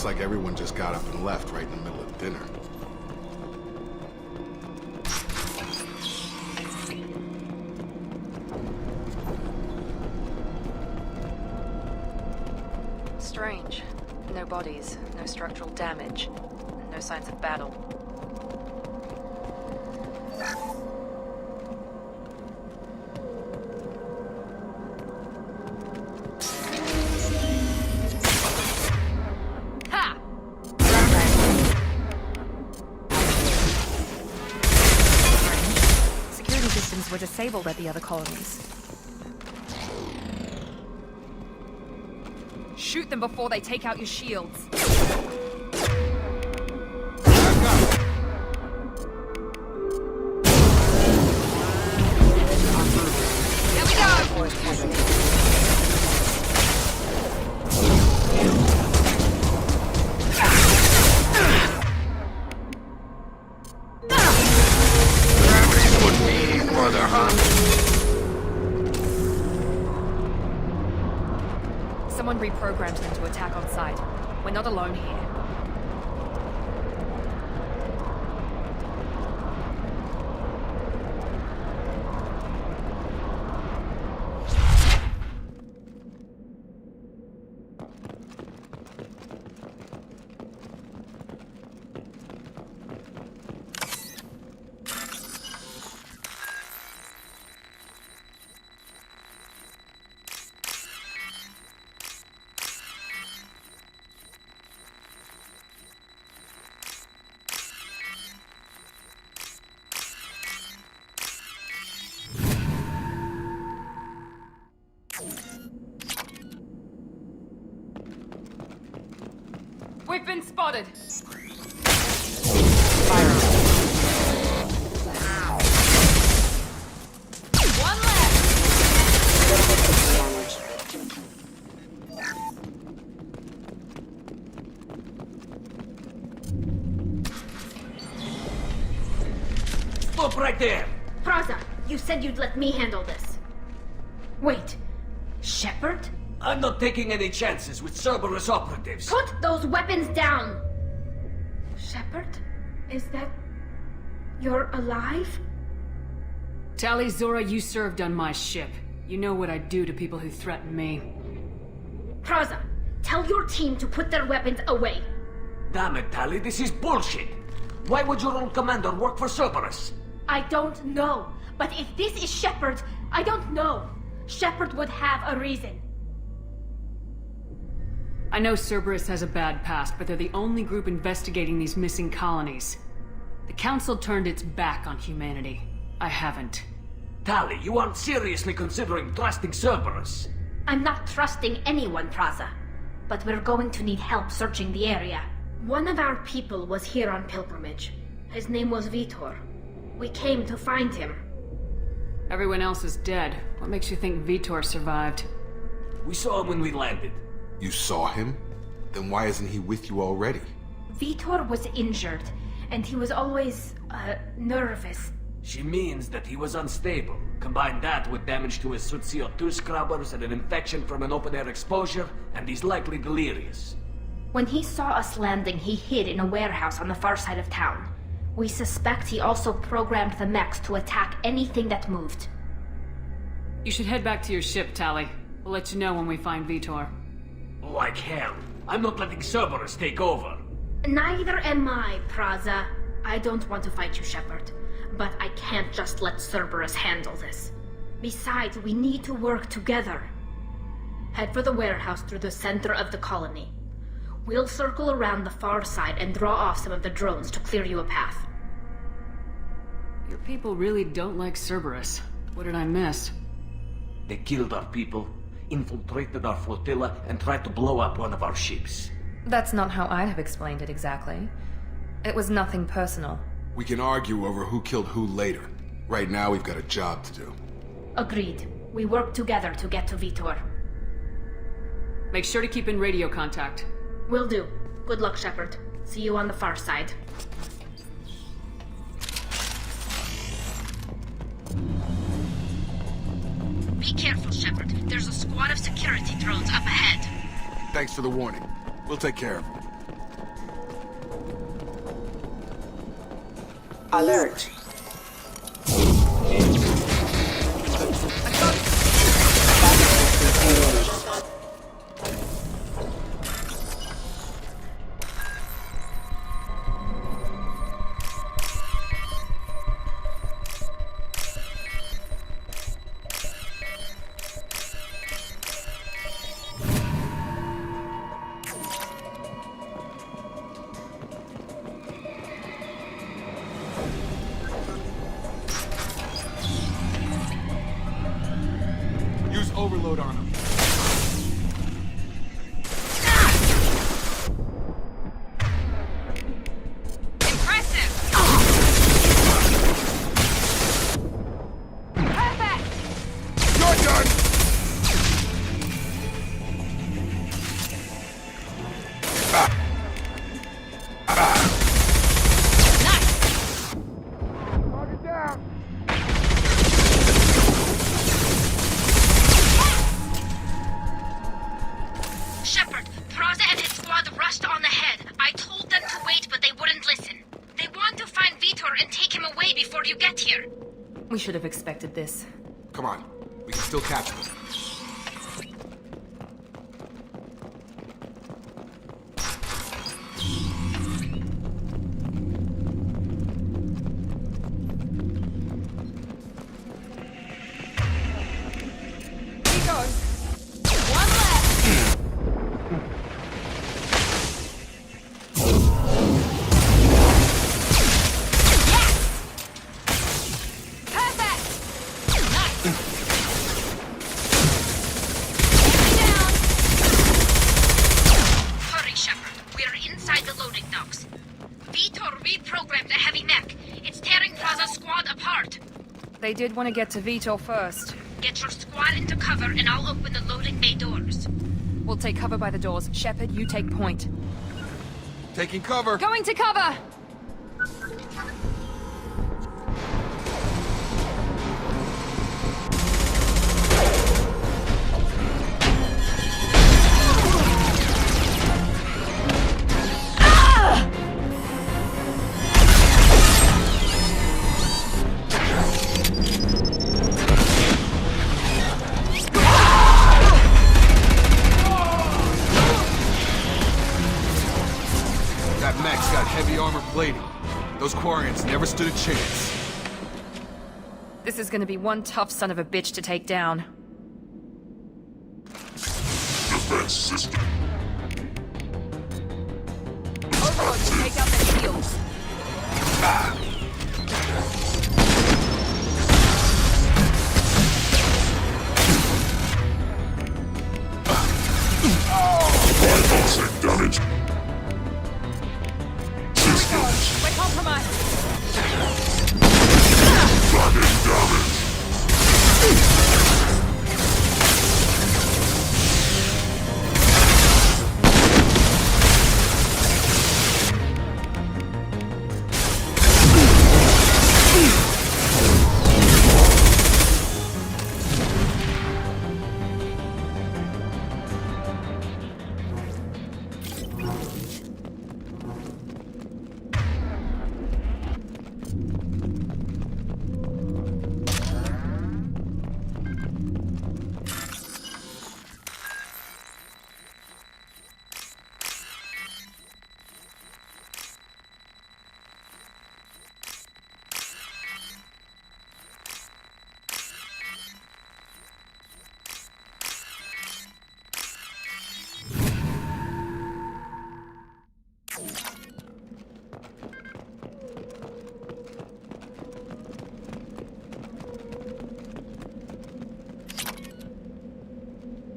Looks like everyone just got up and left right in the middle of dinner. Strange. No bodies, no structural damage, no signs of battle. Ha! Security systems were disabled at the other colonies. Shoot them before they take out your shields. Here we go! Would be brother, huh? Someone reprogrammed them to attack on sight. We're not alone here. We've been spotted. One left. Stop right there! Praza, you said you'd let me handle this. Wait, Shepard? I'm not taking any chances with Cerberus operatives. Put those weapons down! Shepard? Is that... you're alive? Tali Zora, you served on my ship. You know what I do to people who threaten me. Praza, tell your team to put their weapons away. Damn it, Tali, this is bullshit! Why would your own commander work for Cerberus? I don't know. But if this is Shepard, I don't know. Shepard would have a reason. I know Cerberus has a bad past, but they're the only group investigating these missing colonies. The Council turned its back on humanity. I haven't. Tali, you aren't seriously considering trusting Cerberus. I'm not trusting anyone, Praza. But we're going to need help searching the area. One of our people was here on pilgrimage. His name was Vitor. We came to find him. Everyone else is dead. What makes you think Vitor survived? We saw him when we landed. You saw him? Then why isn't he with you already? Vitor was injured, and he was always, nervous. She means that he was unstable. Combine that with damage to his suit CO2 scrubbers and an infection from an open-air exposure, and he's likely delirious. When he saw us landing, he hid in a warehouse on the far side of town. We suspect he also programmed the mechs to attack anything that moved. You should head back to your ship, Tali. We'll let you know when we find Vitor. Like hell. I'm not letting Cerberus take over. Neither am I, Praza. I don't want to fight you, Shepard. But I can't just let Cerberus handle this. Besides, we need to work together. Head for the warehouse through the center of the colony. We'll circle around the far side and draw off some of the drones to clear you a path. Your people really don't like Cerberus. What did I miss? They killed our people, infiltrated our flotilla, and tried to blow up one of our ships. That's not how I'd have explained it exactly. It was nothing personal. We can argue over who killed who later. Right now, we've got a job to do. Agreed. We work together to get to Vitor. Make sure to keep in radio contact. Will do. Good luck, Shepard. See you on the far side. Be careful, Shepard. There's a squad of security drones up ahead. Thanks for the warning. We'll take care of him. Alert. Overload on him. Impressive! Perfect! You're done! Nice! Knock it down! Shepard, Praza and his squad rushed on ahead. I told them to wait, but they wouldn't listen. They want to find Vitor and take him away before you get here. We should have expected this. Come on, we can still catch him. He goes. One left. Hurry, Shepard. We're inside the loading docks. Vitor reprogrammed the heavy mech. It's tearing Praza's squad apart. They did want to get to Vitor first. Get your squad into cover and I'll open the loading bay doors. We'll take cover by the doors. Shepard, you take point. Taking cover! Going to cover! That mech's got heavy armor plating. Those Quarians never stood a chance. This is gonna be one tough son of a bitch to take down. Defense system. Overlord will take out the shields. Bypassing damage. We're compromised. Dragging damage.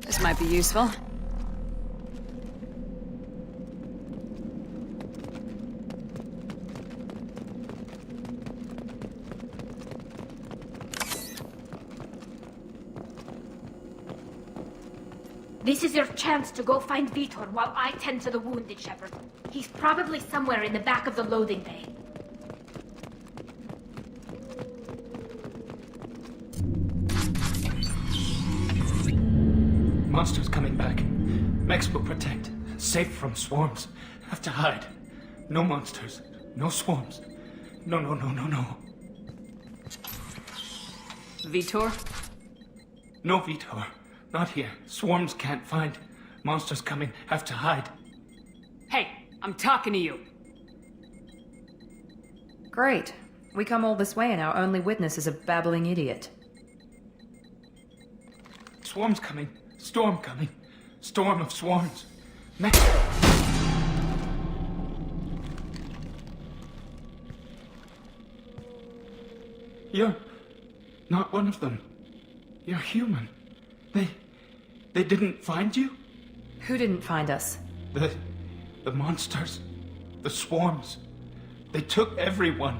This might be useful. This is your chance to go find Vitor while I tend to the wounded, Shepard. He's probably somewhere in the back of the loading bay. Monsters coming back. Mechs will protect. Safe from swarms. Have to hide. No monsters. No swarms. No. Vitor? No, Vitor. Not here. Swarms can't find. Monsters coming. Have to hide. Hey, I'm talking to you. Great. We come all this way and our only witness is a babbling idiot. Swarms coming. Storm coming. Storm of swarms. You're not one of them. You're human. They didn't find you? Who didn't find us? The monsters. The swarms. They took everyone.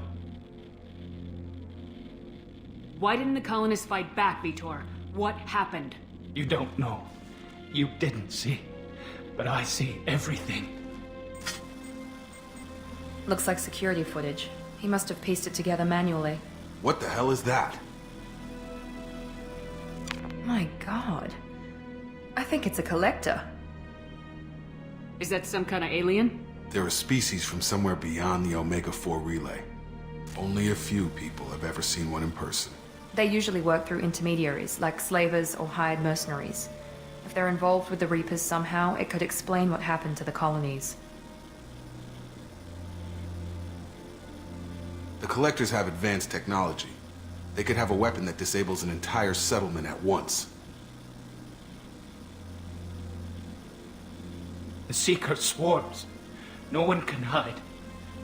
Why didn't the colonists fight back, Vitor? What happened? You don't know. You didn't see. But I see everything. Looks like security footage. He must have pieced it together manually. What the hell is that? My god. I think it's a collector. Is that some kind of alien? They're a species from somewhere beyond the Omega-4 relay. Only a few people have ever seen one in person. They usually work through intermediaries, like slavers or hired mercenaries. If they're involved with the Reapers somehow, it could explain what happened to the colonies. The Collectors have advanced technology. They could have a weapon that disables an entire settlement at once. The Seeker swarms. No one can hide.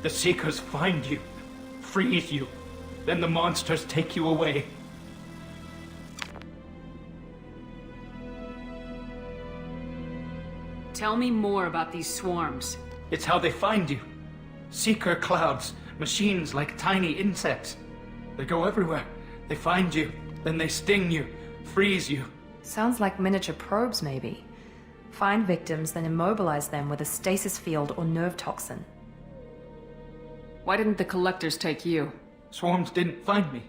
The Seekers find you, freeze you, then the monsters take you away. Tell me more about these swarms. It's how they find you. Seeker clouds, machines like tiny insects. They go everywhere. They find you, then they sting you, freeze you. Sounds like miniature probes, maybe. Find victims, then immobilize them with a stasis field or nerve toxin. Why didn't the collectors take you? Swarms didn't find me.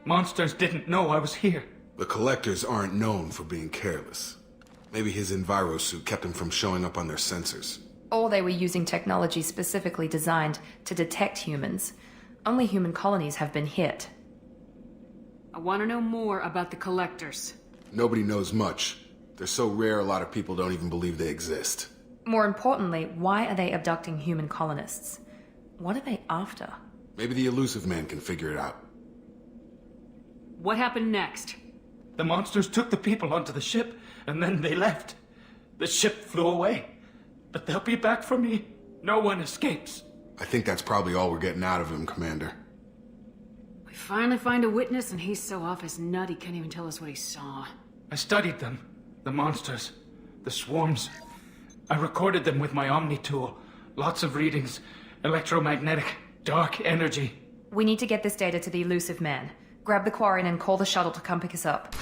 Monsters didn't know I was here. The Collectors aren't known for being careless. Maybe his envirosuit kept him from showing up on their sensors. Or they were using technology specifically designed to detect humans. Only human colonies have been hit. I want to know more about the collectors. Nobody knows much. They're so rare a lot of people don't even believe they exist. More importantly, why are they abducting human colonists? What are they after? Maybe the Elusive Man can figure it out. What happened next? The monsters took the people onto the ship, and then they left. The ship flew away. But they'll be back for me. No one escapes. I think that's probably all we're getting out of him, Commander. We finally find a witness and he's so off his nut he can't even tell us what he saw. I studied them. The monsters. The swarms. I recorded them with my Omni tool. Lots of readings. Electromagnetic. Dark energy. We need to get this data to the Elusive Man. Grab the Quarian and call the shuttle to come pick us up.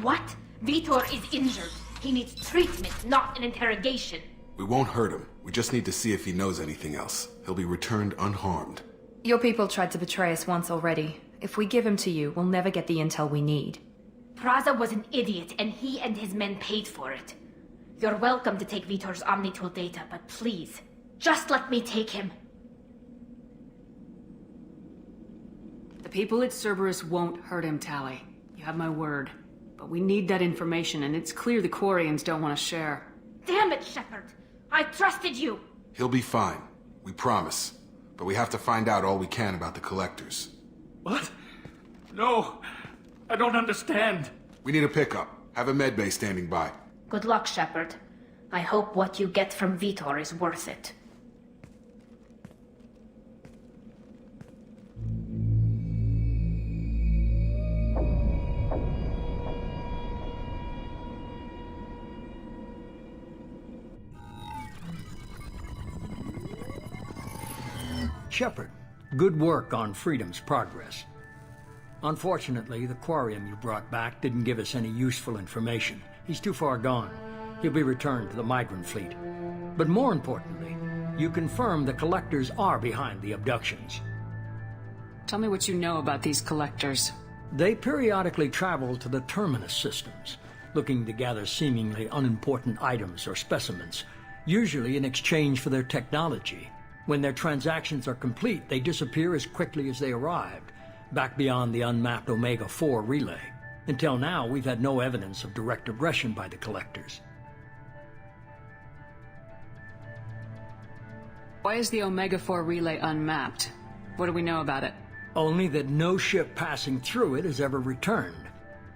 What? Vitor is injured. He needs treatment, not an interrogation. We won't hurt him. We just need to see if he knows anything else. He'll be returned unharmed. Your people tried to betray us once already. If we give him to you, we'll never get the intel we need. Praza was an idiot, and he and his men paid for it. You're welcome to take Vitor's Omnitool data, but please, just let me take him. The people at Cerberus won't hurt him, Tally. You have my word. But we need that information, and it's clear the Quarians don't want to share. Damn it, Shepard! I trusted you! He'll be fine. We promise. But we have to find out all we can about the Collectors. What? No! I don't understand. We need a pickup. Have a medbay standing by. Good luck, Shepard. I hope what you get from Vitor is worth it. Shepard, good work on Freedom's progress. Unfortunately, the Quarian you brought back didn't give us any useful information. He's too far gone. He'll be returned to the migrant fleet. But more importantly, you confirmed the Collectors are behind the abductions. Tell me what you know about these Collectors. They periodically travel to the Terminus systems, looking to gather seemingly unimportant items or specimens, usually in exchange for their technology. When their transactions are complete, they disappear as quickly as they arrived, back beyond the unmapped Omega-4 relay. Until now, we've had no evidence of direct aggression by the collectors. Why is the Omega-4 relay unmapped? What do we know about it? Only that no ship passing through it has ever returned.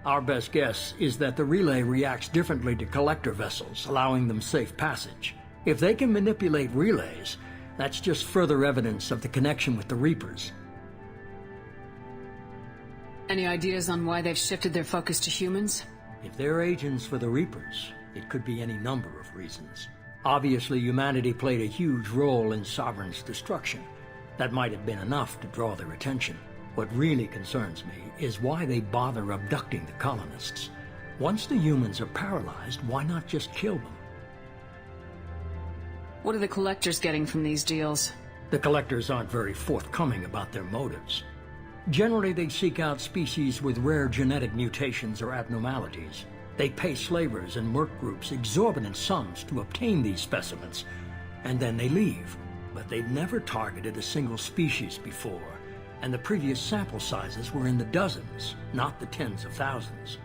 Our best guess is that the relay reacts differently to collector vessels, allowing them safe passage. If they can manipulate relays, that's just further evidence of the connection with the Reapers. Any ideas on why they've shifted their focus to humans? If they're agents for the Reapers, it could be any number of reasons. Obviously, humanity played a huge role in Sovereign's destruction. That might have been enough to draw their attention. What really concerns me is why they bother abducting the colonists. Once the humans are paralyzed, why not just kill them? What are the collectors getting from these deals? The collectors aren't very forthcoming about their motives. Generally, they seek out species with rare genetic mutations or abnormalities. They pay slavers and merc groups exorbitant sums to obtain these specimens, and then they leave. But they've never targeted a single species before, and the previous sample sizes were in the dozens, not the tens of thousands.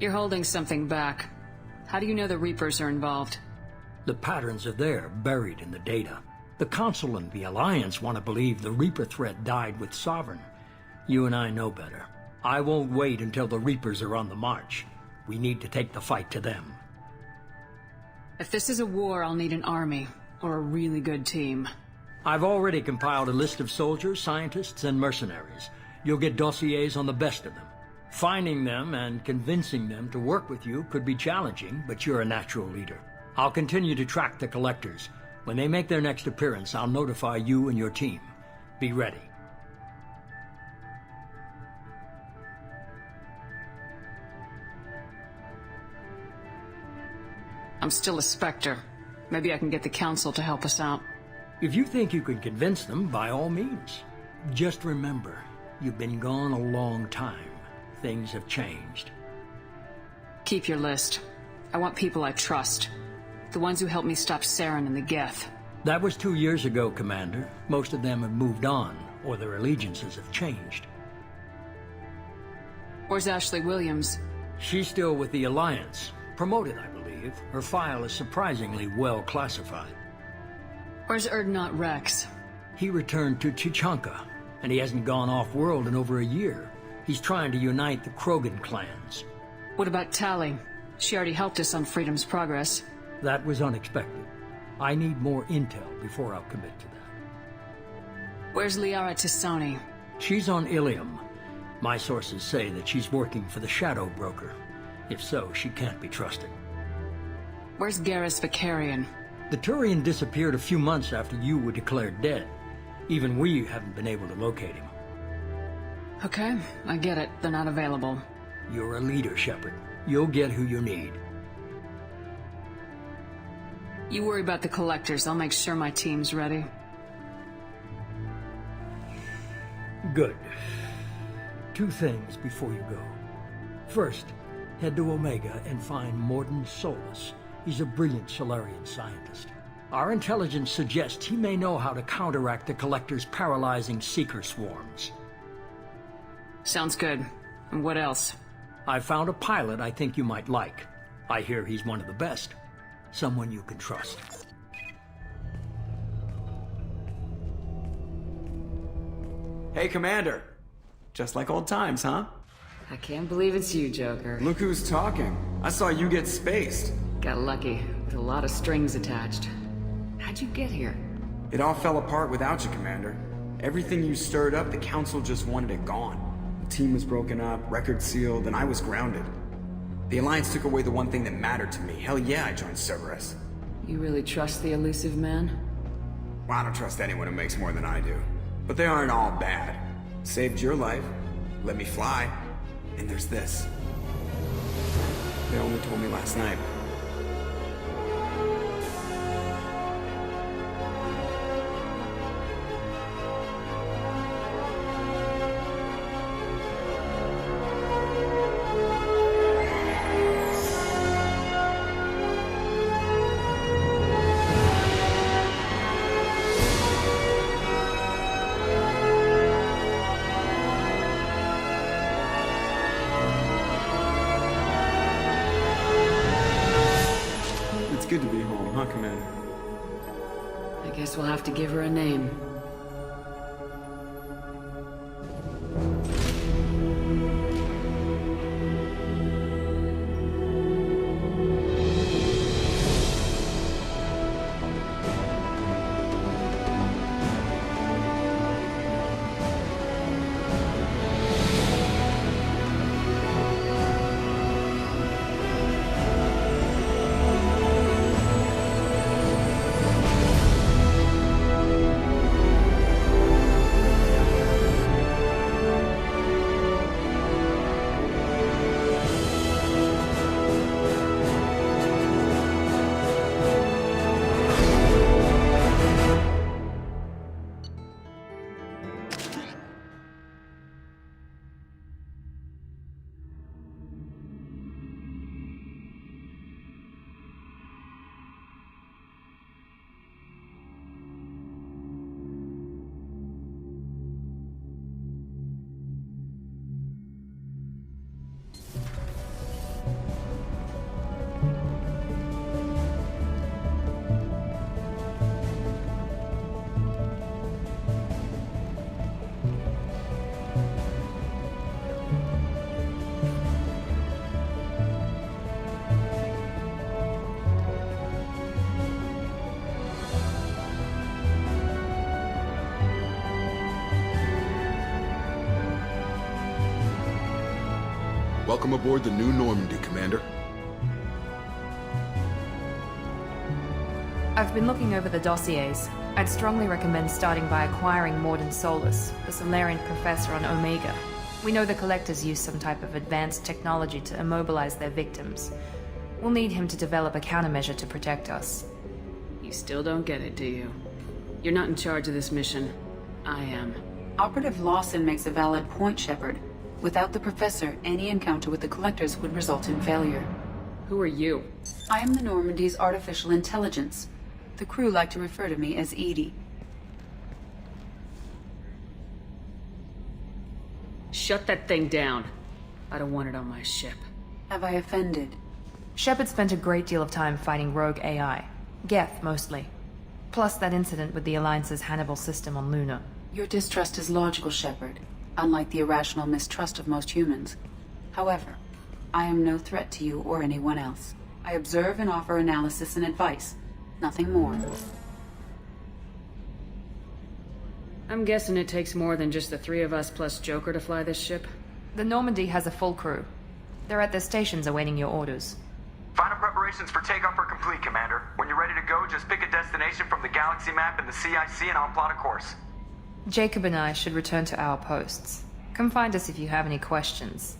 You're holding something back. How do you know the Reapers are involved? The patterns are there, buried in the data. The Council and the Alliance want to believe the Reaper threat died with Sovereign. You and I know better. I won't wait until the Reapers are on the march. We need to take the fight to them. If this is a war, I'll need an army, or a really good team. I've already compiled a list of soldiers, scientists, and mercenaries. You'll get dossiers on the best of them. Finding them and convincing them to work with you could be challenging, but you're a natural leader. I'll continue to track the collectors. When they make their next appearance, I'll notify you and your team. Be ready. I'm still a Spectre. Maybe I can get the Council to help us out. If you think you can convince them, by all means. Just remember, you've been gone a long time. Things have changed. Keep your list. I want people I trust. The ones who helped me stop Saren and the Geth. That was 2 years ago, Commander. Most of them have moved on, or their allegiances have changed. Where's Ashley Williams? She's still with the Alliance. Promoted, I believe. Her file is surprisingly well classified. Where's Erdnot Rex? He returned to Chichanka, and he hasn't gone off-world in over a year. He's trying to unite the Krogan clans. What about Tali? She already helped us on Freedom's Progress. That was unexpected. I need more intel before I'll commit to that. Where's Liara Tisoni? She's on Ilium. My sources say that she's working for the Shadow Broker. If so, she can't be trusted. Where's Garrus Vicarian? The Turian disappeared a few months after you were declared dead. Even we haven't been able to locate him. Okay, I get it. They're not available. You're a leader, Shepard. You'll get who you need. You worry about the collectors. I'll make sure my team's ready. Good. 2 things before you go. First, head to Omega and find Morden Solus. He's a brilliant Solarian scientist. Our intelligence suggests he may know how to counteract the Collector's paralyzing Seeker swarms. Sounds good. And what else? I found a pilot I think you might like. I hear he's one of the best. Someone you can trust. Hey, Commander. Just like old times, huh? I can't believe it's you, Joker. Look who's talking. I saw you get spaced. Got lucky, with a lot of strings attached. How'd you get here? It all fell apart without you, Commander. Everything you stirred up, the Council just wanted it gone. The team was broken up, record sealed, and I was grounded. The Alliance took away the one thing that mattered to me. Hell yeah, I joined Cerberus. You really trust the elusive man? Well, I don't trust anyone who makes more than I do. But they aren't all bad. Saved your life, let me fly, and there's this. They only told me last night. It's good to be home, huh, Commander? I guess we'll have to give her a name. Welcome aboard the New Normandy, Commander. I've been looking over the dossiers. I'd strongly recommend starting by acquiring Morden Solus, the Solarian professor on Omega. We know the Collectors use some type of advanced technology to immobilize their victims. We'll need him to develop a countermeasure to protect us. You still don't get it, do you? You're not in charge of this mission. I am. Operative Lawson makes a valid point, Shepard. Without the Professor, any encounter with the Collectors would result in failure. Who are you? I am the Normandy's artificial intelligence. The crew like to refer to me as Edie. Shut that thing down. I don't want it on my ship. Have I offended? Shepard spent a great deal of time fighting rogue AI. Geth, mostly. Plus that incident with the Alliance's Hannibal system on Luna. Your distrust is logical, Shepard. Unlike the irrational mistrust of most humans. However, I am no threat to you or anyone else. I observe and offer analysis and advice. Nothing more. I'm guessing it takes more than just the three of us plus Joker to fly this ship? The Normandy has a full crew. They're at their stations awaiting your orders. Final preparations for takeoff are complete, Commander. When you're ready to go, just pick a destination from the galaxy map in the CIC and I'll plot a course. Jacob and I should return to our posts. Come find us if you have any questions.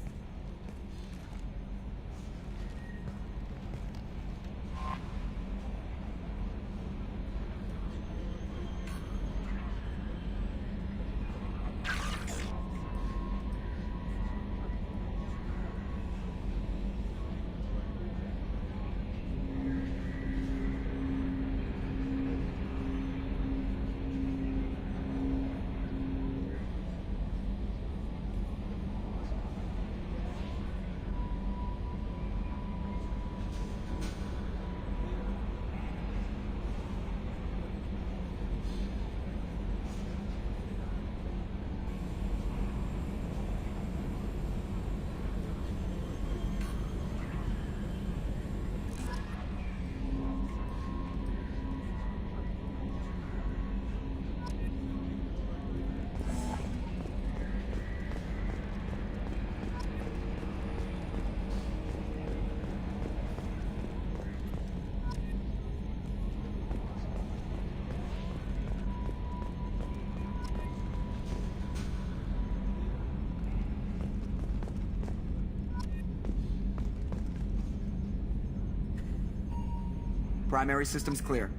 Primary systems clear.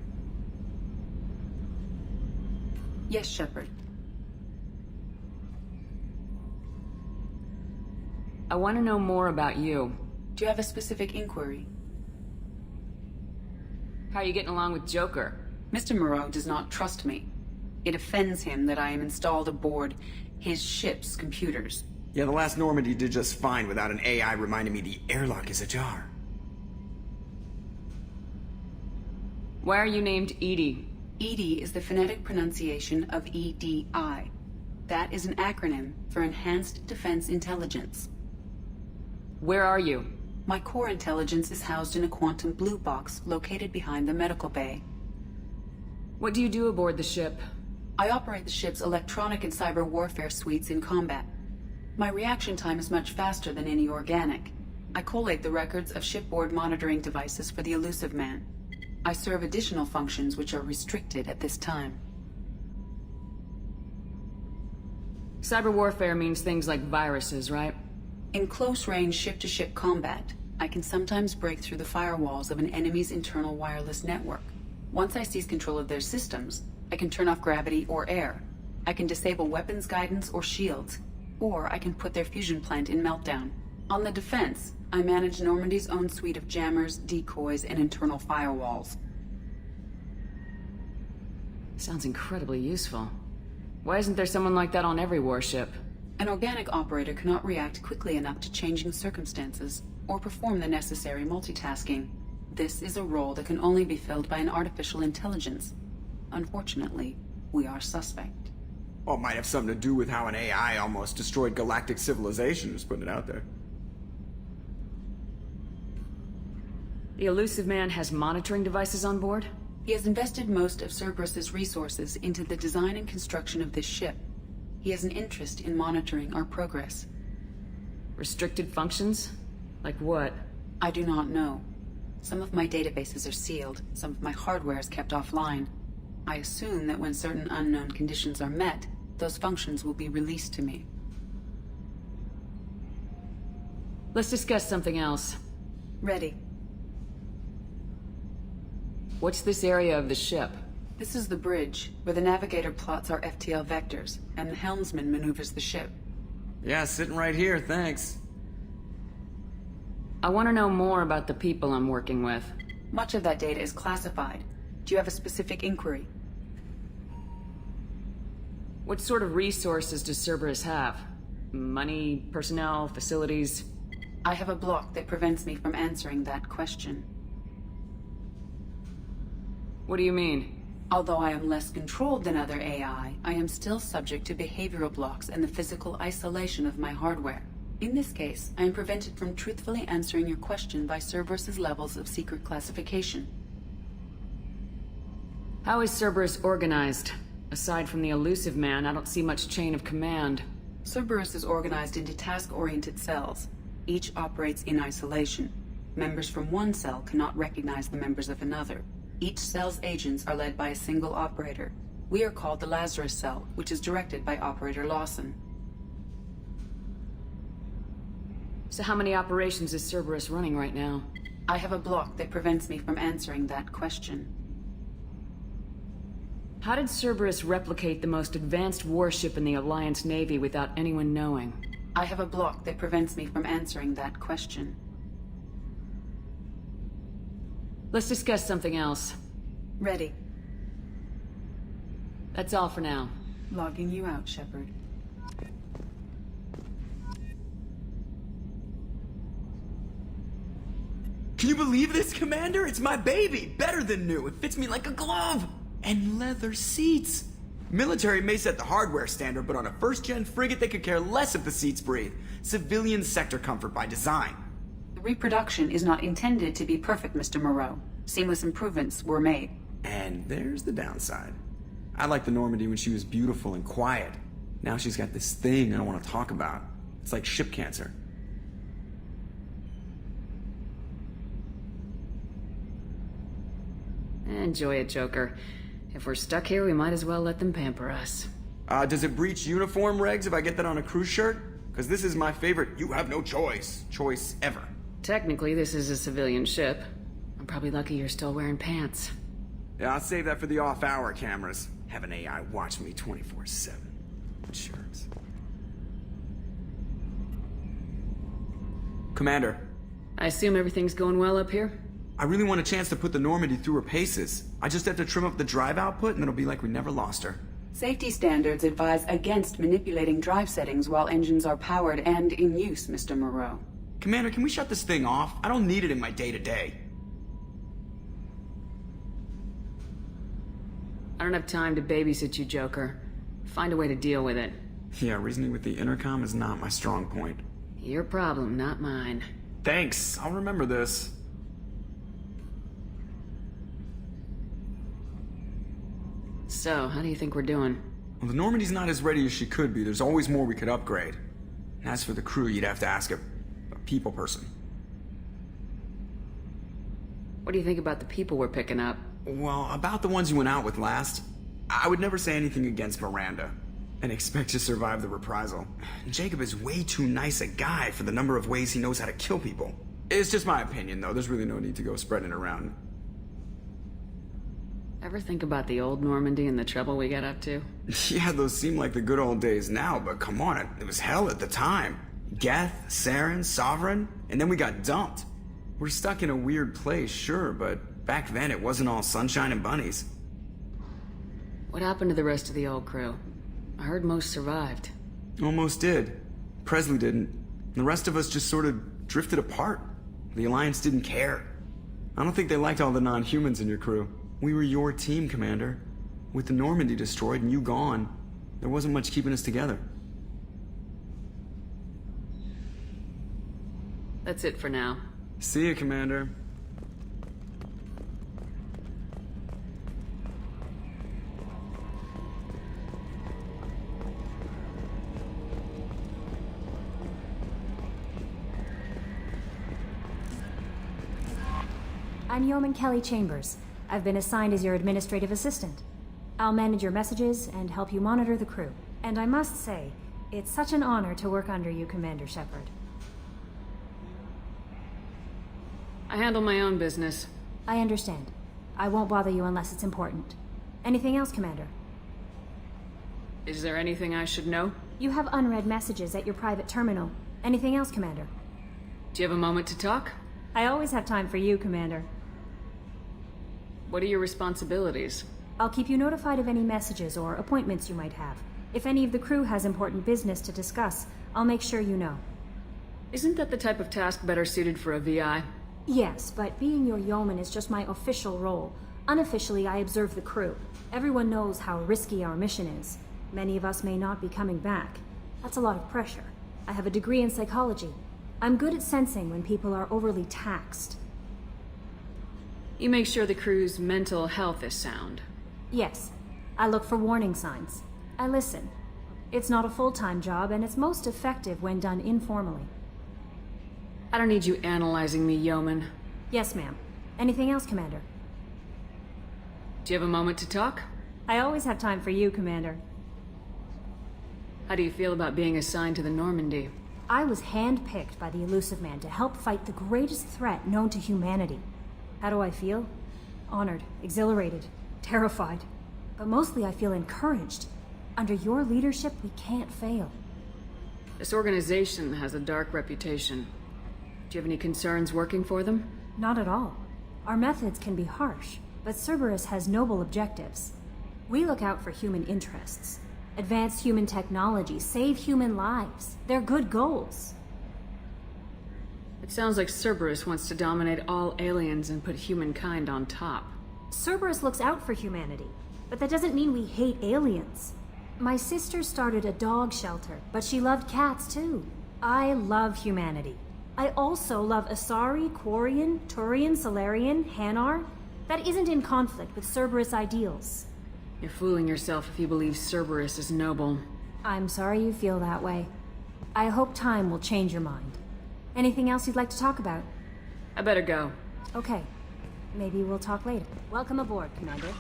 Yes, Shepard. I want to know more about you. Do you have a specific inquiry? How are you getting along with Joker? Mr. Moreau does not trust me. It offends him that I am installed aboard his ship's computers. Yeah, the last Normandy did just fine without an AI reminding me the airlock is ajar. Why are you named Edie? EDI is the phonetic pronunciation of EDI. That is an acronym for Enhanced Defense Intelligence. Where are you? My core intelligence is housed in a quantum blue box located behind the medical bay. What do you do aboard the ship? I operate the ship's electronic and cyber warfare suites in combat. My reaction time is much faster than any organic. I collate the records of shipboard monitoring devices for the Elusive Man. I serve additional functions which are restricted at this time. Cyber warfare means things like viruses, right? In close-range ship-to-ship combat, I can sometimes break through the firewalls of an enemy's internal wireless network. Once I seize control of their systems, I can turn off gravity or air. I can disable weapons guidance or shields, or I can put their fusion plant in meltdown. On the defense, I manage Normandy's own suite of jammers, decoys, and internal firewalls. Sounds incredibly useful. Why isn't there someone like that on every warship? An organic operator cannot react quickly enough to changing circumstances, or perform the necessary multitasking. This is a role that can only be filled by an artificial intelligence. Unfortunately, we are suspect. Well, it might have something to do with how an AI almost destroyed galactic civilization, just putting it out there. The Elusive Man has monitoring devices on board? He has invested most of Cerberus's resources into the design and construction of this ship. He has an interest in monitoring our progress. Restricted functions? Like what? I do not know. Some of my databases are sealed, some of my hardware is kept offline. I assume that when certain unknown conditions are met, those functions will be released to me. Let's discuss something else. Ready. What's this area of the ship? This is the bridge, where the navigator plots our FTL vectors, and the helmsman maneuvers the ship. Yeah, sitting right here, thanks. I want to know more about the people I'm working with. Much of that data is classified. Do you have a specific inquiry? What sort of resources does Cerberus have? Money, personnel, facilities? I have a block that prevents me from answering that question. What do you mean? Although I am less controlled than other AI, I am still subject to behavioral blocks and the physical isolation of my hardware. In this case, I am prevented from truthfully answering your question by Cerberus's levels of secret classification. How is Cerberus organized? Aside from the Elusive Man, I don't see much chain of command. Cerberus is organized into task-oriented cells. Each operates in isolation. Members from one cell cannot recognize the members of another. Each cell's agents are led by a single operator. We are called the Lazarus Cell, which is directed by Operator Lawson. So how many operations is Cerberus running right now? I have a block that prevents me from answering that question. How did Cerberus replicate the most advanced warship in the Alliance Navy without anyone knowing? I have a block that prevents me from answering that question. Let's discuss something else. Ready. That's all for now. Logging you out, Shepard. Can you believe this, Commander? It's my baby! Better than new. It fits me like a glove! And leather seats! Military may set the hardware standard, but on a first-gen frigate they could care less if the seats breathe. Civilian sector comfort by design. The reproduction is not intended to be perfect, Mr. Moreau. Seamless improvements were made. And there's the downside. I liked the Normandy when she was beautiful and quiet. Now she's got this thing I don't want to talk about. It's like ship cancer. Enjoy it, Joker. If we're stuck here, we might as well let them pamper us. Does it breach uniform regs if I get that on a cruise shirt? Because this is my favorite you have no choice ever. Technically, this is a civilian ship. I'm probably lucky you're still wearing pants. Yeah, I'll save that for the off-hour cameras. Have an AI watch me 24/7. Jerks. Commander. I assume everything's going well up here? I really want a chance to put the Normandy through her paces. I just have to trim up the drive output and it'll be like we never lost her. Safety standards advise against manipulating drive settings while engines are powered and in use, Mr. Moreau. Commander, can we shut this thing off? I don't need it in my day-to-day. don't have time to babysit you, Joker. Find a way to deal with it. Yeah, reasoning with the intercom is not my strong point. Your problem, not mine. Thanks, I'll remember this. So, how do you think we're doing? Well, the Normandy's not as ready as she could be. There's always more we could upgrade. And as for the crew, you'd have to ask a people person. What do you think about the people we're picking up? Well, about the ones you went out with last, I would never say anything against Miranda and expect to survive the reprisal. Jacob is way too nice a guy for the number of ways he knows how to kill people. It's just my opinion, though. There's really no need to go spreading it around. Ever think about the old Normandy and the trouble we got up to? Yeah, those seem like the good old days now, but come on, it was hell at the time. Geth, Saren, Sovereign, and then we got dumped. We're stuck in a weird place, sure, but back then it wasn't all sunshine and bunnies. What happened to the rest of the old crew? I heard most survived. Almost did. Presley didn't. The rest of us just sort of drifted apart. The Alliance didn't care. I don't think they liked all the non-humans in your crew. We were your team, Commander. With the Normandy destroyed and you gone, there wasn't much keeping us together. That's it for now. See you, Commander. I'm Yeoman Kelly Chambers. I've been assigned as your administrative assistant. I'll manage your messages and help you monitor the crew. And I must say, it's such an honor to work under you, Commander Shepard. I handle my own business. I understand. I won't bother you unless it's important. Anything else, Commander? Is there anything I should know? You have unread messages at your private terminal. Anything else, Commander? Do you have a moment to talk? I always have time for you, Commander. What are your responsibilities? I'll keep you notified of any messages or appointments you might have. If any of the crew has important business to discuss, I'll make sure you know. Isn't that the type of task better suited for a VI? Yes, but being your yeoman is just my official role. Unofficially, I observe the crew. Everyone knows how risky our mission is. Many of us may not be coming back. That's a lot of pressure. I have a degree in psychology. I'm good at sensing when people are overly taxed. You make sure the crew's mental health is sound. Yes. I look for warning signs. I listen. It's not a full-time job, and it's most effective when done informally. I don't need you analyzing me, yeoman. Yes, ma'am. Anything else, Commander? Do you have a moment to talk? I always have time for you, Commander. How do you feel about being assigned to the Normandy? I was handpicked by the Elusive Man to help fight the greatest threat known to humanity. How do I feel? Honored, exhilarated, terrified. But mostly I feel encouraged. Under your leadership, we can't fail. This organization has a dark reputation. Do you have any concerns working for them? Not at all. Our methods can be harsh, but Cerberus has noble objectives. We look out for human interests. Advance human technology, save human lives. They're good goals. It sounds like Cerberus wants to dominate all aliens and put humankind on top. Cerberus looks out for humanity, but that doesn't mean we hate aliens. My sister started a dog shelter, but she loved cats too. I love humanity. I also love Asari, Quarian, Turian, Solarian, Hanar. That isn't in conflict with Cerberus ideals. You're fooling yourself if you believe Cerberus is noble. I'm sorry you feel that way. I hope time will change your mind. Anything else you'd like to talk about? I better go. Okay. Maybe we'll talk later. Welcome aboard, Commander.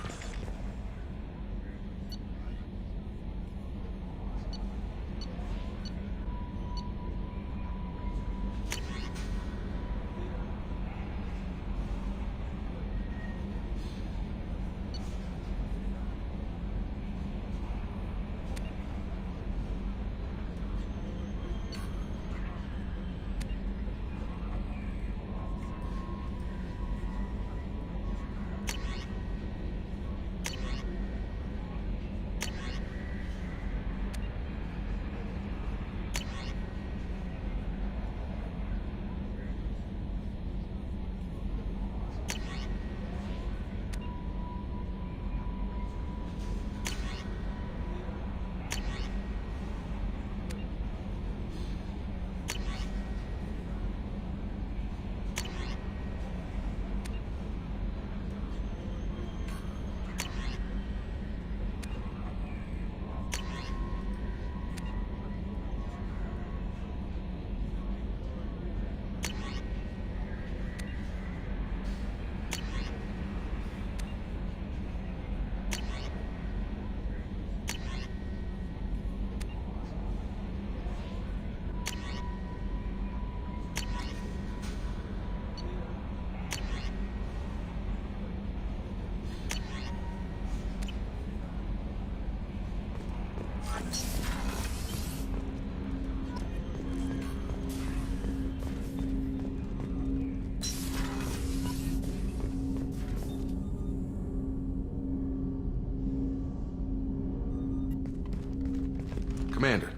Commander,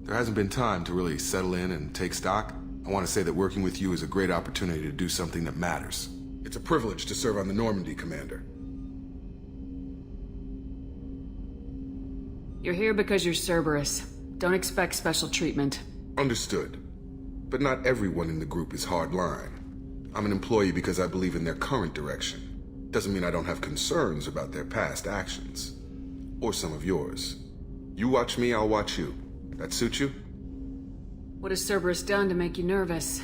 there hasn't been time to really settle in and take stock. I want to say that working with you is a great opportunity to do something that matters. It's a privilege to serve on the Normandy, Commander. You're here because you're Cerberus. Don't expect special treatment. Understood. But not everyone in the group is hardline. I'm an employee because I believe in their current direction. Doesn't mean I don't have concerns about their past actions. Or some of yours. You watch me, I'll watch you. That suit you? What has Cerberus done to make you nervous?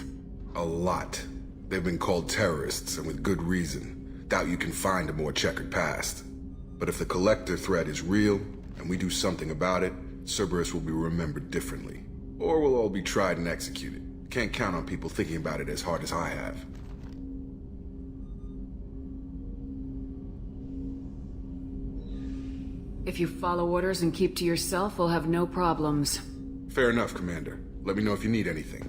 A lot. They've been called terrorists, and with good reason. Doubt you can find a more checkered past. But if the Collector threat is real, and we do something about it, Cerberus will be remembered differently. Or we'll all be tried and executed. Can't count on people thinking about it as hard as I have. If you follow orders and keep to yourself, we'll have no problems. Fair enough, Commander. Let me know if you need anything.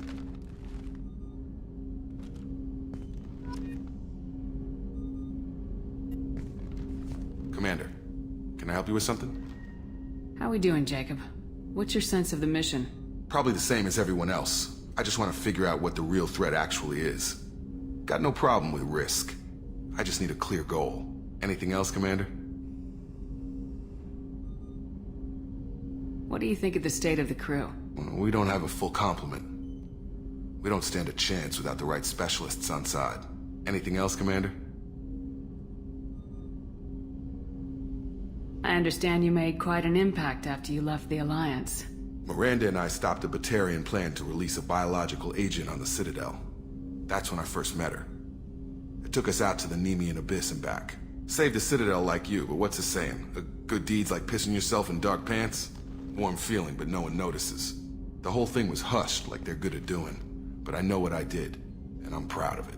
Commander, can I help you with something? How we doing, Jacob? What's your sense of the mission? Probably the same as everyone else. I just want to figure out what the real threat actually is. Got no problem with risk. I just need a clear goal. Anything else, Commander? What do you think of the state of the crew? We don't have a full complement. We don't stand a chance without the right specialists on side. Anything else, Commander? I understand you made quite an impact after you left the Alliance. Miranda and I stopped a Batarian plan to release a biological agent on the Citadel. That's when I first met her. It took us out to the Nemean Abyss and back. Saved the Citadel like you, but what's the saying? A good deed's like pissing yourself in dark pants? Warm feeling, but no one notices. The whole thing was hushed like they're good at doing. But I know what I did, and I'm proud of it.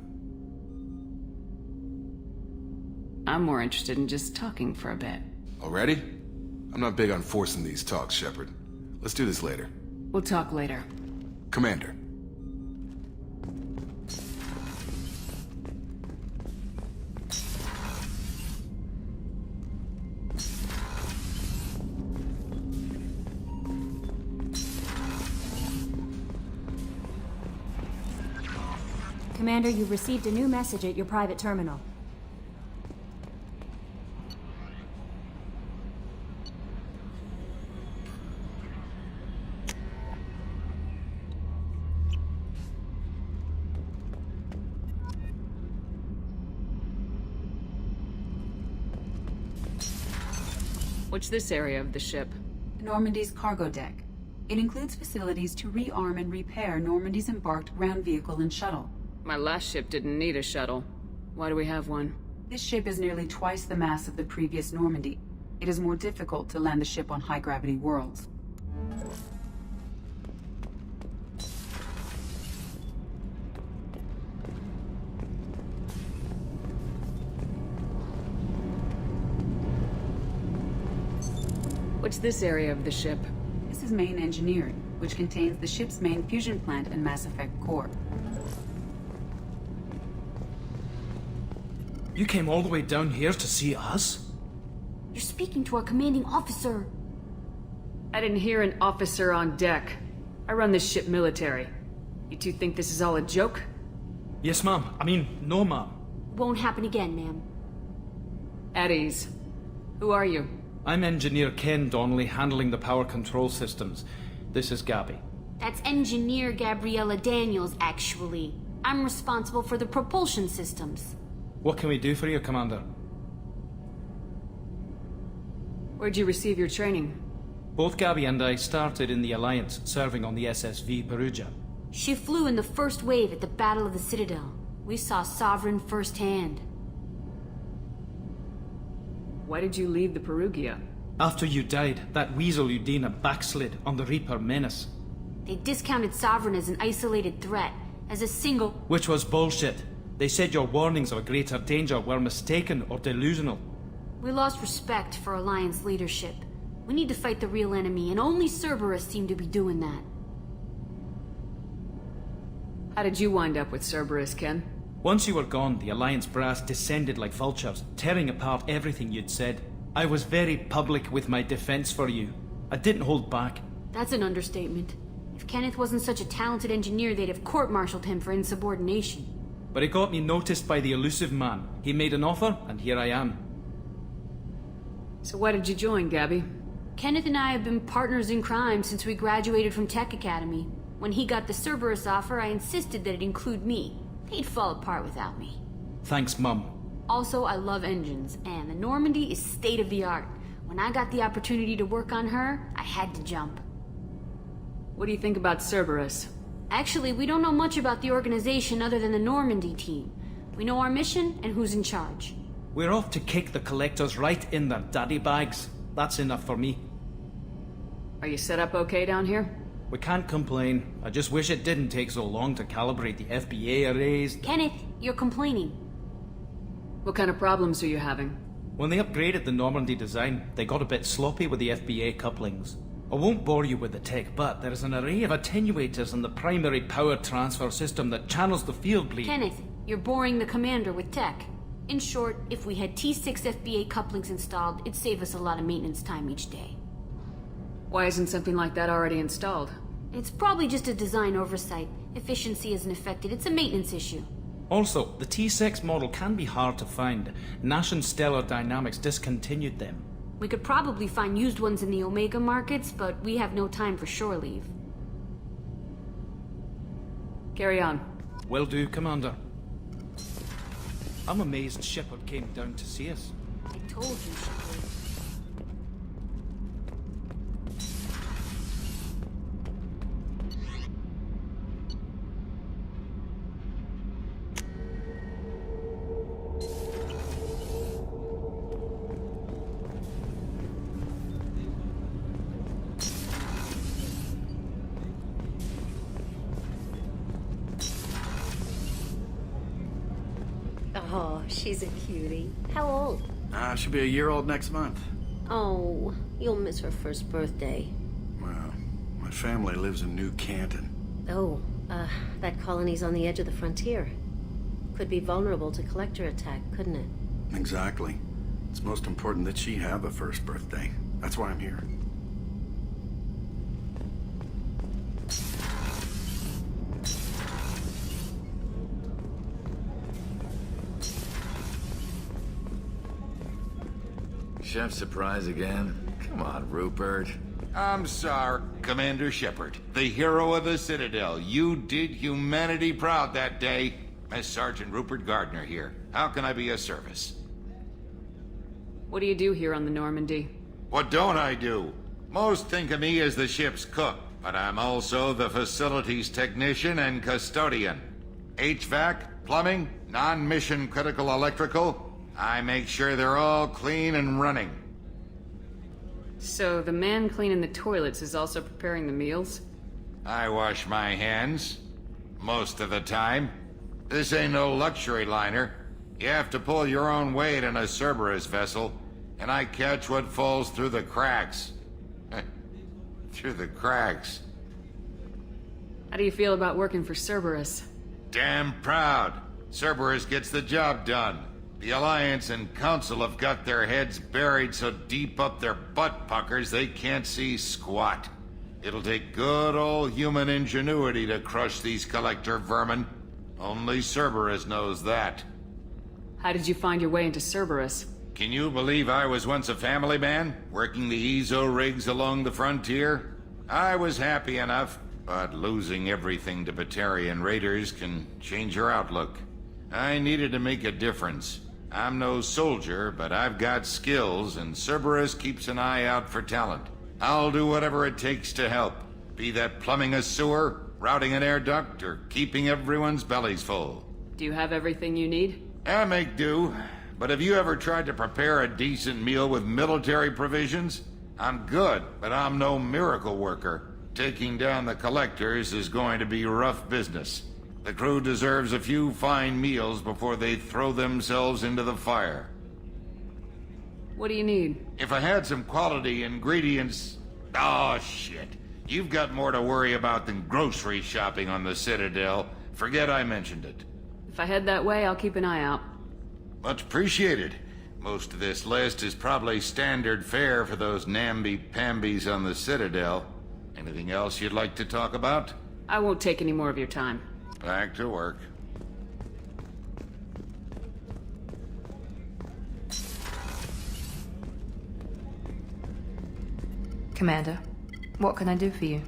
I'm more interested in just talking for a bit. Already? I'm not big on forcing these talks, Shepard. Let's do this later. We'll talk later. Commander. Commander, you received a new message at your private terminal. What's this area of the ship? Normandy's cargo deck. It includes facilities to rearm and repair Normandy's embarked ground vehicle and shuttle. My last ship didn't need a shuttle. Why do we have one? This ship is nearly twice the mass of the previous Normandy. It is more difficult to land the ship on high-gravity worlds. What's this area of the ship? This is main engineering, which contains the ship's main fusion plant and Mass Effect core. You came all the way down here to see us? You're speaking to our commanding officer. I didn't hear an officer on deck. I run this ship military. You two think this is all a joke? Yes, ma'am. I mean, no, ma'am. Won't happen again, ma'am. At ease. Who are you? I'm Engineer Ken Donnelly, handling the power control systems. This is Gabby. That's Engineer Gabriella Daniels, actually. I'm responsible for the propulsion systems. What can we do for you, Commander? Where'd you receive your training? Both Gabby and I started in the Alliance, serving on the SSV Perugia. She flew in the first wave at the Battle of the Citadel. We saw Sovereign firsthand. Why did you leave the Perugia? After you died, that weasel Udina backslid on the Reaper Menace. They discounted Sovereign as an isolated threat, as a single... Which was bullshit. They said your warnings of a greater danger were mistaken or delusional. We lost respect for Alliance leadership. We need to fight the real enemy, and only Cerberus seemed to be doing that. How did you wind up with Cerberus, Ken? Once you were gone, the Alliance brass descended like vultures, tearing apart everything you'd said. I was very public with my defense for you. I didn't hold back. That's an understatement. If Kenneth wasn't such a talented engineer, they'd have court-martialed him for insubordination. But it got me noticed by the elusive man. He made an offer, and here I am. So why did you join, Gabby? Kenneth and I have been partners in crime since we graduated from Tech Academy. When he got the Cerberus offer, I insisted that it include me. They'd fall apart without me. Thanks, Mum. Also, I love engines, and the Normandy is state-of-the-art. When I got the opportunity to work on her, I had to jump. What do you think about Cerberus? Actually, we don't know much about the organization other than the Normandy team. We know our mission and who's in charge. We're off to kick the collectors right in their daddy bags. That's enough for me. Are you set up okay down here? We can't complain. I just wish it didn't take so long to calibrate the FBA arrays. Kenneth, you're complaining. What kind of problems are you having? When they upgraded the Normandy design, they got a bit sloppy with the FBA couplings. I won't bore you with the tech, but there is an array of attenuators in the primary power transfer system that channels the field bleed. Kenneth, you're boring the commander with tech. In short, if we had T6 FBA couplings installed, it'd save us a lot of maintenance time each day. Why isn't something like that already installed? It's probably just a design oversight. Efficiency isn't affected. It's a maintenance issue. Also, the T6 model can be hard to find. Nash and Stellar Dynamics discontinued them. We could probably find used ones in the Omega markets, but we have no time for shore leave. Carry on. Will do, Commander. I'm amazed Shepard came down to see us. I told you she would. Oh, she's a cutie. How old? She'll be a year old next month. Oh, you'll miss her first birthday. Well, my family lives in New Canton. Oh, that colony's on the edge of the frontier. Could be vulnerable to collector attack, couldn't it? Exactly. It's most important that she have a first birthday. That's why I'm here. Chef surprise again? Come on, Rupert. I'm sorry, Commander Shepard, the hero of the Citadel. You did humanity proud that day. As Sergeant Rupert Gardner here. How can I be of service? What do you do here on the Normandy? What don't I do? Most think of me as the ship's cook, but I'm also the facilities technician and custodian. HVAC, plumbing, non-mission critical electrical. I make sure they're all clean and running. So the man cleaning the toilets is also preparing the meals? I wash my hands. Most of the time. This ain't no luxury liner. You have to pull your own weight in a Cerberus vessel, and I catch what falls through the cracks. Through the cracks. How do you feel about working for Cerberus? Damn proud. Cerberus gets the job done. The Alliance and Council have got their heads buried so deep up their butt puckers they can't see squat. It'll take good old human ingenuity to crush these collector vermin. Only Cerberus knows that. How did you find your way into Cerberus? Can you believe I was once a family man, working the EZO rigs along the frontier? I was happy enough, but losing everything to Batarian raiders can change your outlook. I needed to make a difference. I'm no soldier, but I've got skills, and Cerberus keeps an eye out for talent. I'll do whatever it takes to help. Be that plumbing a sewer, routing an air duct, or keeping everyone's bellies full. Do you have everything you need? I make do. But have you ever tried to prepare a decent meal with military provisions? I'm good, but I'm no miracle worker. Taking down the collectors is going to be rough business. The crew deserves a few fine meals before they throw themselves into the fire. What do you need? If I had some quality ingredients... Oh, shit. You've got more to worry about than grocery shopping on the Citadel. Forget I mentioned it. If I head that way, I'll keep an eye out. Much appreciated. Most of this list is probably standard fare for those namby-pambies on the Citadel. Anything else you'd like to talk about? I won't take any more of your time. Back to work. Commander, what can I do for you?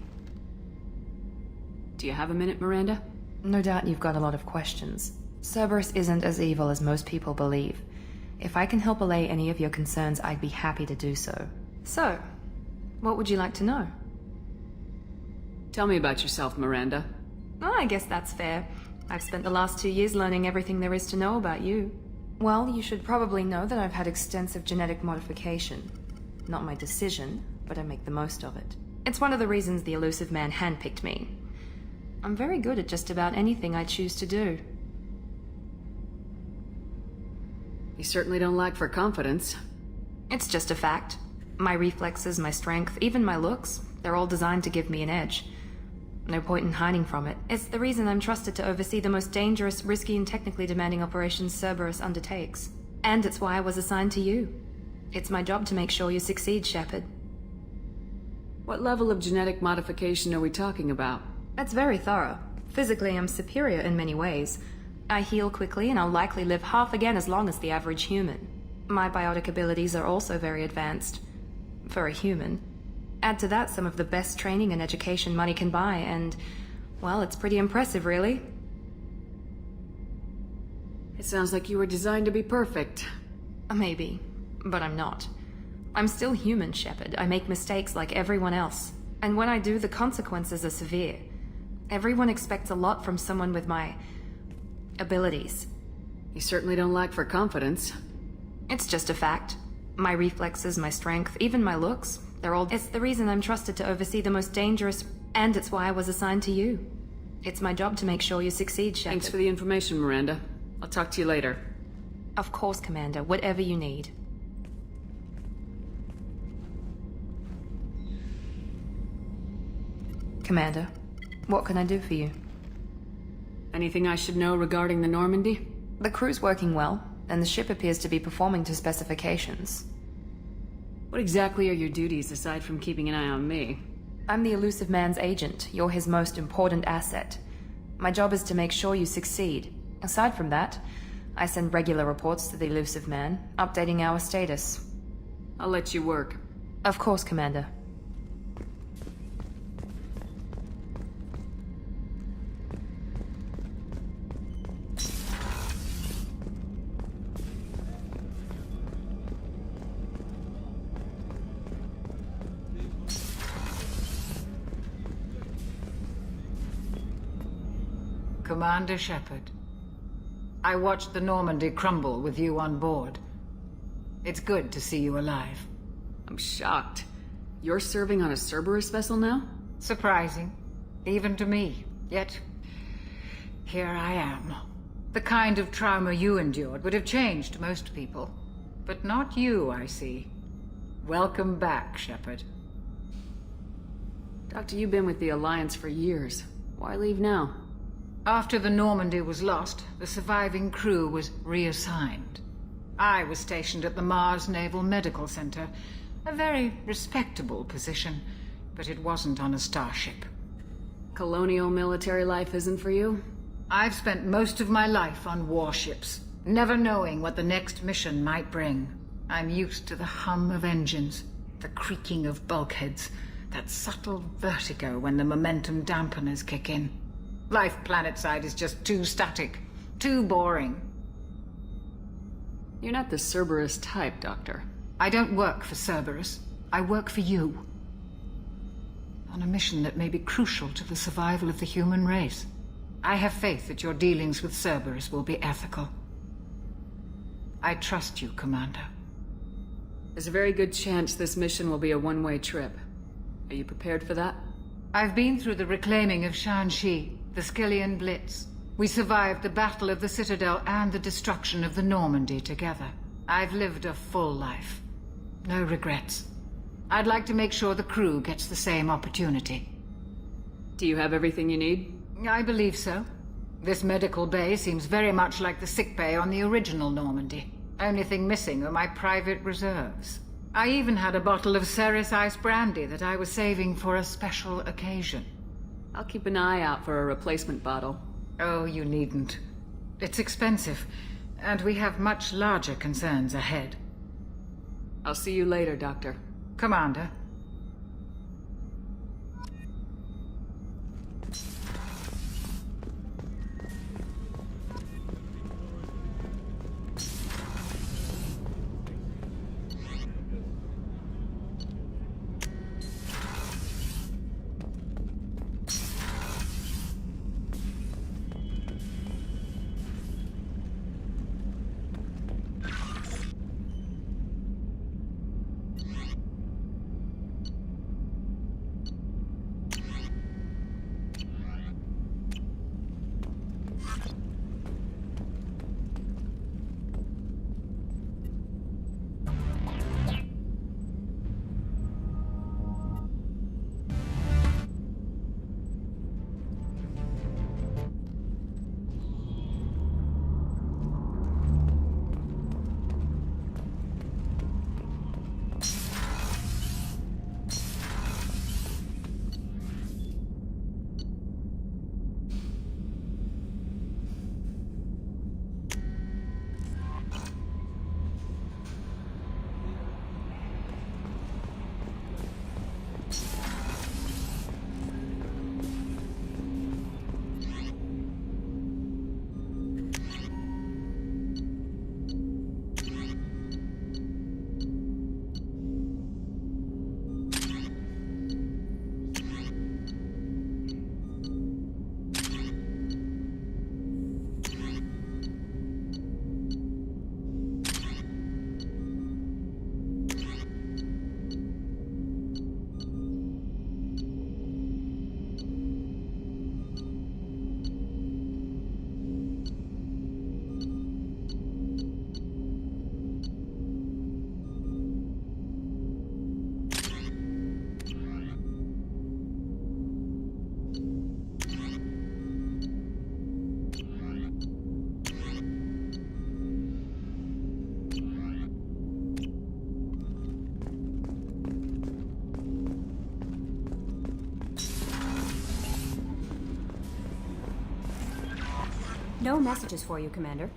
Do you have a minute, Miranda? No doubt you've got a lot of questions. Cerberus isn't as evil as most people believe. If I can help allay any of your concerns, I'd be happy to do so. So, what would you like to know? Tell me about yourself, Miranda. Oh, I guess that's fair. I've spent the last 2 years learning everything there is to know about you. Well, you should probably know that I've had extensive genetic modification. Not my decision, but I make the most of it. It's one of the reasons the elusive man handpicked me. I'm very good at just about anything I choose to do. You certainly don't lack for confidence. It's just a fact. My reflexes, my strength, even my looks, they're all designed to give me an edge. No point in hiding from it. It's the reason I'm trusted to oversee the most dangerous, risky, and technically demanding operations Cerberus undertakes. And it's why I was assigned to you. It's my job to make sure you succeed, Shepard. What level of genetic modification are we talking about? That's very thorough. Physically, I'm superior in many ways. I heal quickly, and I'll likely live half again as long as the average human. My biotic abilities are also very advanced. For a human. Add to that some of the best training and education money can buy, and, well, it's pretty impressive, really. It sounds like you were designed to be perfect. Maybe, but I'm not. I'm still human, Shepard. I make mistakes like everyone else. And when I do, the consequences are severe. Everyone expects a lot from someone with my abilities. You certainly don't lack for confidence. It's just a fact. My reflexes, my strength, even my looks, they're all... It's the reason I'm trusted to oversee the most dangerous... And it's why I was assigned to you. It's my job to make sure you succeed, Shepard. Thanks for the information, Miranda. I'll talk to you later. Of course, Commander. Whatever you need. Commander, what can I do for you? Anything I should know regarding the Normandy? The crew's working well, and the ship appears to be performing to specifications. What exactly are your duties aside from keeping an eye on me? I'm the elusive man's agent. You're his most important asset. My job is to make sure you succeed. Aside from that, I send regular reports to the elusive man, updating our status. I'll let you work. Of course, Commander. Commander Shepard, I watched the Normandy crumble with you on board. It's good to see you alive. I'm shocked. You're serving on a Cerberus vessel now? Surprising, even to me. Yet, here I am. The kind of trauma you endured would have changed most people. But not you, I see. Welcome back, Shepard. Doctor, you've been with the Alliance for years. Why leave now? After the Normandy was lost, the surviving crew was reassigned. I was stationed at the Mars Naval Medical Center, a very respectable position, but it wasn't on a starship. Colonial military life isn't for you? I've spent most of my life on warships, never knowing what the next mission might bring. I'm used to the hum of engines, the creaking of bulkheads, that subtle vertigo when the momentum dampeners kick in. Life planetside is just too static, too boring. You're not the Cerberus type, Doctor. I don't work for Cerberus. I work for you. On a mission that may be crucial to the survival of the human race. I have faith that your dealings with Cerberus will be ethical. I trust you, Commander. There's a very good chance this mission will be a one-way trip. Are you prepared for that? I've been through the reclaiming of Shanxi, the Skillian Blitz. We survived the Battle of the Citadel and the destruction of the Normandy together. I've lived a full life. No regrets. I'd like to make sure the crew gets the same opportunity. Do you have everything you need? I believe so. This medical bay seems very much like the sick bay on the original Normandy. Only thing missing are my private reserves. I even had a bottle of Ceres Ice Brandy that I was saving for a special occasion. I'll keep an eye out for a replacement bottle. Oh, you needn't. It's expensive, and we have much larger concerns ahead. I'll see you later, Doctor. Commander. No messages for you, Commander.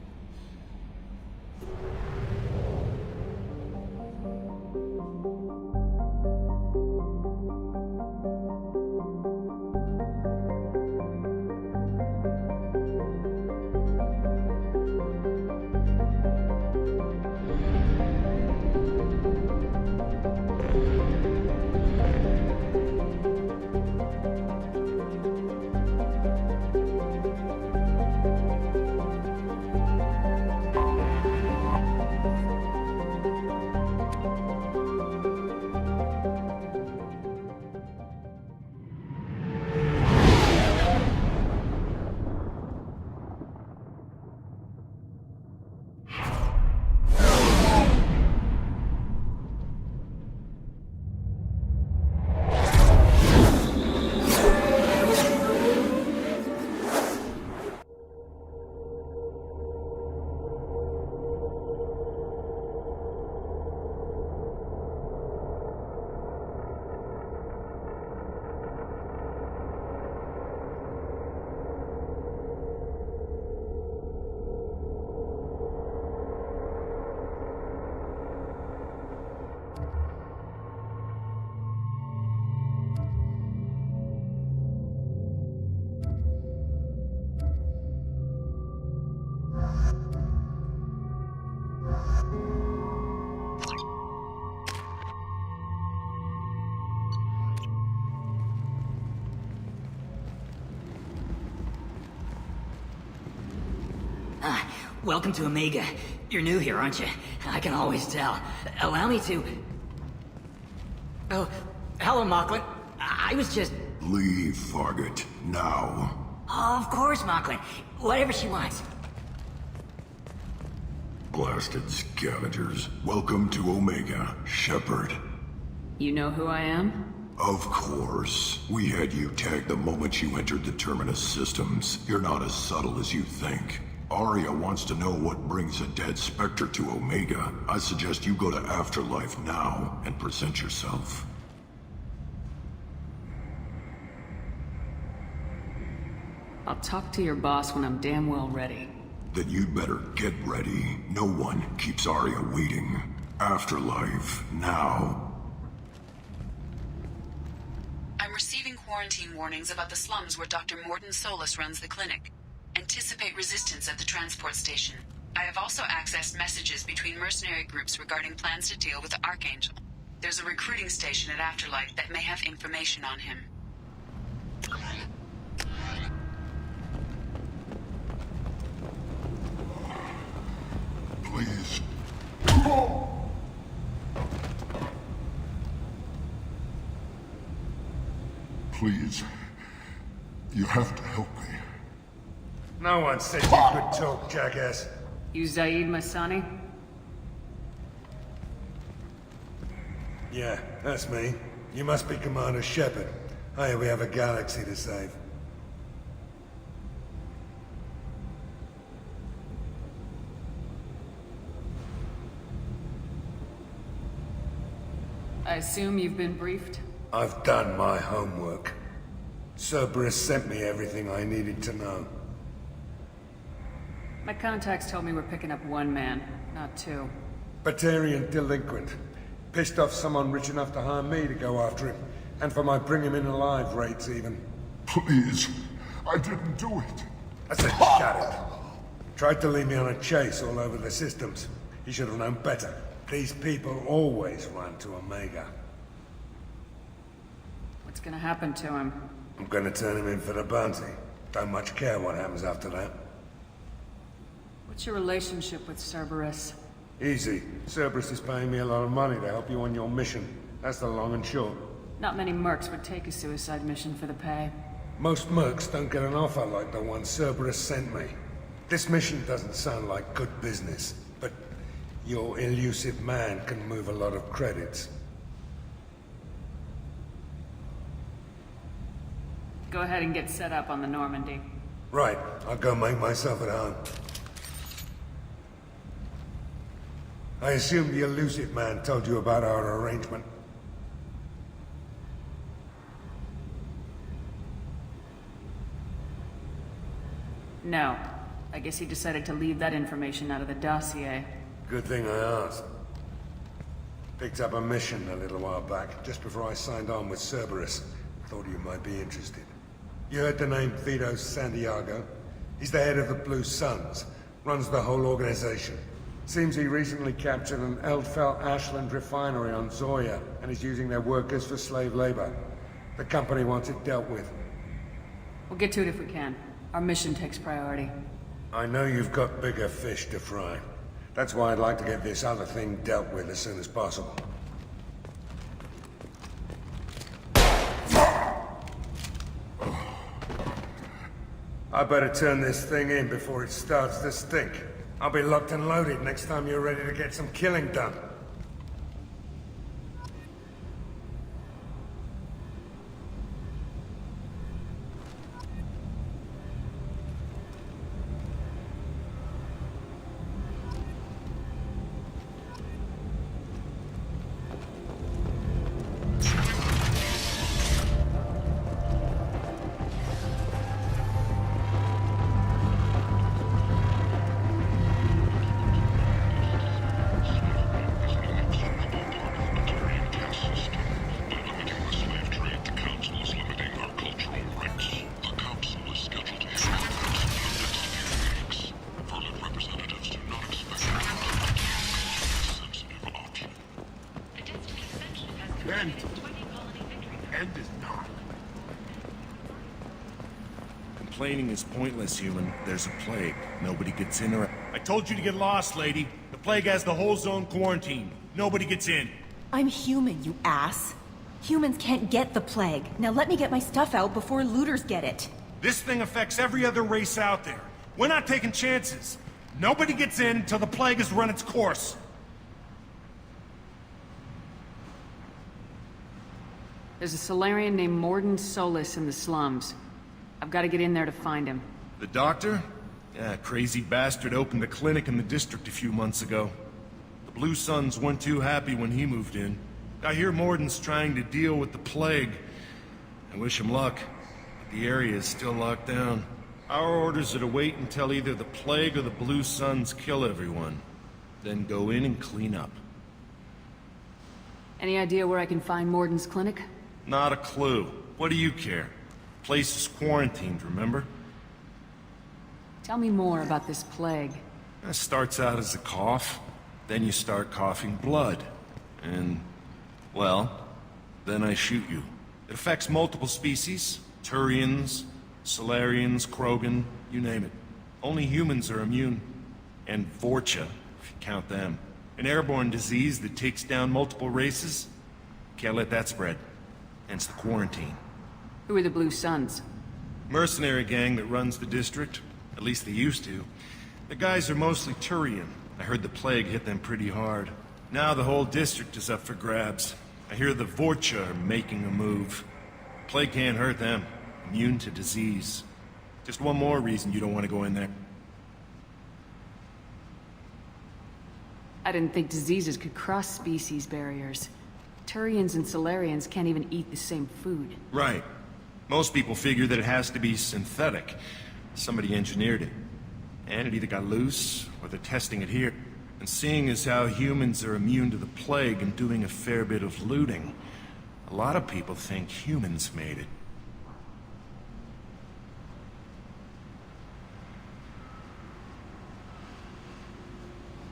Welcome to Omega. You're new here, aren't you? I can always tell. Allow me to... Oh, hello, Mocklin. I was just... Leave, Fargate. Now. Oh, of course, Mocklin. Whatever she wants. Blasted scavengers. Welcome to Omega, Shepard. You know who I am? Of course. We had you tagged the moment you entered the Terminus systems. You're not as subtle as you think. Arya wants to know what brings a dead Spectre to Omega. I suggest you go to Afterlife now and present yourself. I'll talk to your boss when I'm damn well ready. Then you'd better get ready. No one keeps Arya waiting. Afterlife now. I'm receiving quarantine warnings about the slums where Dr. Morden Solus runs the clinic. Anticipate resistance at the transport station. I have also accessed messages between mercenary groups regarding plans to deal with the Archangel. There's a recruiting station at Afterlife that may have information on him. Please. Please. You have to help me. No one said you could talk, jackass. You Zaid Masani? Yeah, that's me. You must be Commander Shepard. Hey, we have a galaxy to save. I assume you've been briefed? I've done my homework. Cerberus sent me everything I needed to know. My contacts told me we're picking up one man, not two. Batarian delinquent. Pissed off someone rich enough to hire me to go after him. And for my bring him in alive rates even. Please. I didn't do it. I said shut it. Tried to lead me on a chase all over the systems. He should have known better. These people always run to Omega. What's gonna happen to him? I'm gonna turn him in for the bounty. Don't much care what happens after that. What's your relationship with Cerberus? Easy. Cerberus is paying me a lot of money to help you on your mission. That's the long and short. Not many mercs would take a suicide mission for the pay. Most mercs don't get an offer like the one Cerberus sent me. This mission doesn't sound like good business, but your elusive man can move a lot of credits. Go ahead and get set up on the Normandy. Right. I'll go make myself at home. I assume the elusive man told you about our arrangement. No. I guess he decided to leave that information out of the dossier. Good thing I asked. Picked up a mission a little while back, just before I signed on with Cerberus. Thought you might be interested. You heard the name Vito Santiago? He's the head of the Blue Suns. Runs the whole organization. Seems he recently captured an Eldfell Ashland refinery on Zoya, and is using their workers for slave labor. The company wants it dealt with. We'll get to it if we can. Our mission takes priority. I know you've got bigger fish to fry. That's why I'd like to get this other thing dealt with as soon as possible. I better turn this thing in before it starts to stink. I'll be locked and loaded next time you're ready to get some killing done. End is not. Complaining is pointless, human. There's a plague. Nobody gets in or... I told you to get lost, lady. The plague has the whole zone quarantined. Nobody gets in. I'm human, you ass. Humans can't get the plague. Now let me get my stuff out before looters get it. This thing affects every other race out there. We're not taking chances. Nobody gets in until the plague has run its course. There's a Solarian named Morden Solus in the slums. I've got to get in there to find him. The doctor? Yeah, crazy bastard opened a clinic in the district a few months ago. The Blue Suns weren't too happy when he moved in. I hear Morden's trying to deal with the plague. I wish him luck, but the area is still locked down. Our orders are to wait until either the plague or the Blue Suns kill everyone. Then go in and clean up. Any idea where I can find Morden's clinic? Not a clue. What do you care? Place is quarantined, remember? Tell me more about this plague. It starts out as a cough, then you start coughing blood. And, well, then I shoot you. It affects multiple species. Turians, Solarians, Krogan, you name it. Only humans are immune. And Vorcha, if you count them. An airborne disease that takes down multiple races. Can't let that spread. Hence the quarantine. Who are the Blue Suns? Mercenary gang that runs the district. At least they used to. The guys are mostly Turian. I heard the plague hit them pretty hard. Now the whole district is up for grabs. I hear the Vorcha are making a move. Plague can't hurt them. Immune to disease. Just one more reason you don't want to go in there. I didn't think diseases could cross species barriers. Turians and Solarians can't even eat the same food. Right. Most people figure that it has to be synthetic. Somebody engineered it. And it either got loose, or they're testing it here. And seeing as how humans are immune to the plague and doing a fair bit of looting, a lot of people think humans made it.